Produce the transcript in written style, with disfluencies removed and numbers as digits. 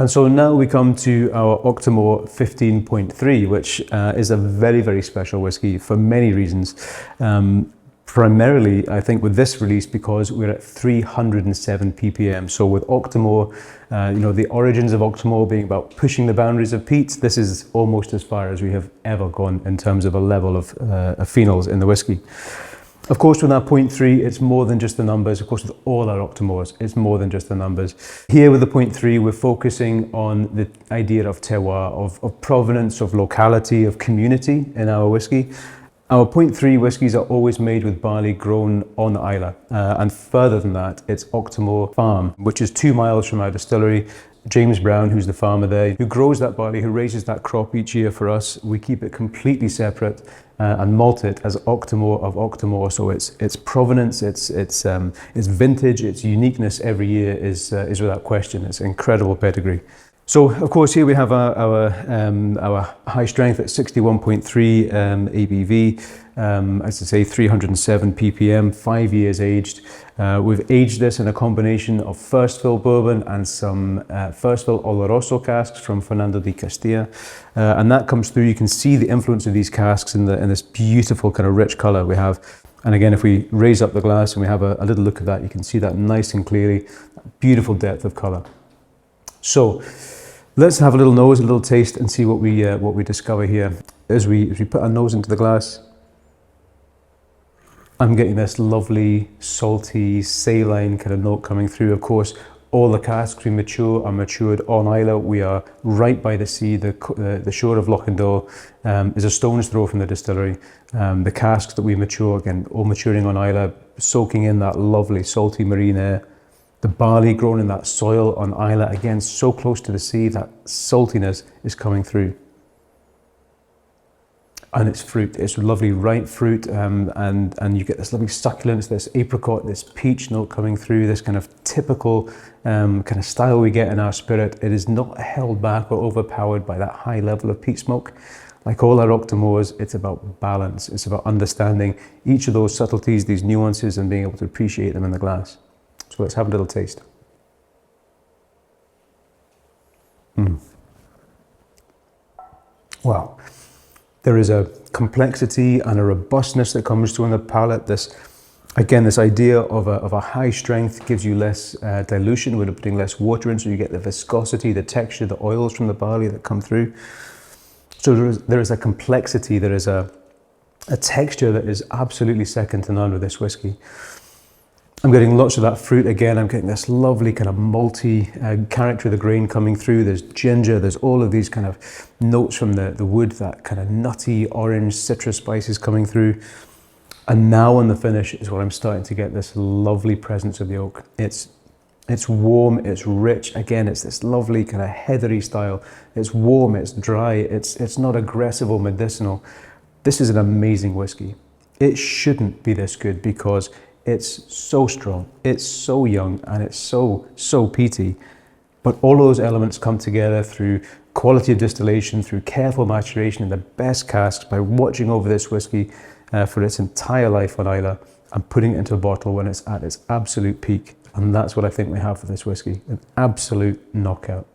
And so now we come to our Octomore 15.3, which is a very, very special whiskey for many reasons. Primarily, I think, with this release because we're at 307 ppm. So with Octomore, the origins of Octomore being about pushing the boundaries of peat, this is almost as far as we have ever gone in terms of a level of phenols in the whiskey. Of course, with our 0.3, it's more than just the numbers. Of course, with all our Octomores, it's more than just the numbers. Here with the 0.3, we're focusing on the idea of terroir, of provenance, of locality, of community in our whiskey. Our 0.3 whiskies are always made with barley grown on Islay. And further than that, it's Octomore Farm, which is 2 miles from our distillery. James Brown, who's the farmer there, who grows that barley, who raises that crop each year for us. We keep it completely separate and malt it as Octomore of Octomore. So its provenance, its vintage, its uniqueness every year is without question. It's incredible pedigree. So of course here we have our high strength at 61.3 ABV, as I say, 307 ppm, 5 years aged. We've aged this in a combination of first fill bourbon and some first fill Oloroso casks from Fernando de Castilla, and that comes through. You can see the influence of these casks in this beautiful kind of rich color we have. And again, if we raise up the glass and we have a little look at that, you can see that nice and clearly, beautiful depth of color. So let's have a little nose, a little taste, and see what we discover here. As we put our nose into the glass, I'm getting this lovely, salty, saline kind of note coming through. Of course, all the casks we mature are matured on Islay. We are right by the sea. The shore of Loch-and-Dore is a stone's throw from the distillery. The casks that we mature, again, all maturing on Islay, soaking in that lovely, salty marine air. The barley grown in that soil on Islay, again, so close to the sea, that saltiness is coming through. And it's fruit, it's lovely ripe fruit, and you get this lovely succulence, this apricot, this peach note coming through, this kind of typical kind of style we get in our spirit. It is not held back or overpowered by that high level of peat smoke. Like all our Octomores, it's about balance. It's about understanding each of those subtleties, these nuances, and being able to appreciate them in the glass. So let's have a little taste. Wow. There is a complexity and a robustness that comes through on the palate. This idea of a high strength gives you less dilution. We're putting less water in, so you get the viscosity, the texture, the oils from the barley that come through. So there is a complexity, there is a texture that is absolutely second to none with this whiskey. I'm getting lots of that fruit again. I'm getting this lovely kind of malty character of the grain coming through. There's ginger, there's all of these kind of notes from the wood, that kind of nutty orange citrus spices coming through. And now on the finish is where I'm starting to get this lovely presence of the oak. It's warm, it's rich. Again, it's this lovely kind of heathery style. It's warm, it's dry, it's not aggressive or medicinal. This is an amazing whiskey. It shouldn't be this good because it's so strong, it's so young, and it's so peaty. But all those elements come together through quality of distillation, through careful maturation in the best casks, by watching over this whiskey for its entire life on Islay and putting it into a bottle when it's at its absolute peak. And that's what I think we have for this whiskey, an absolute knockout.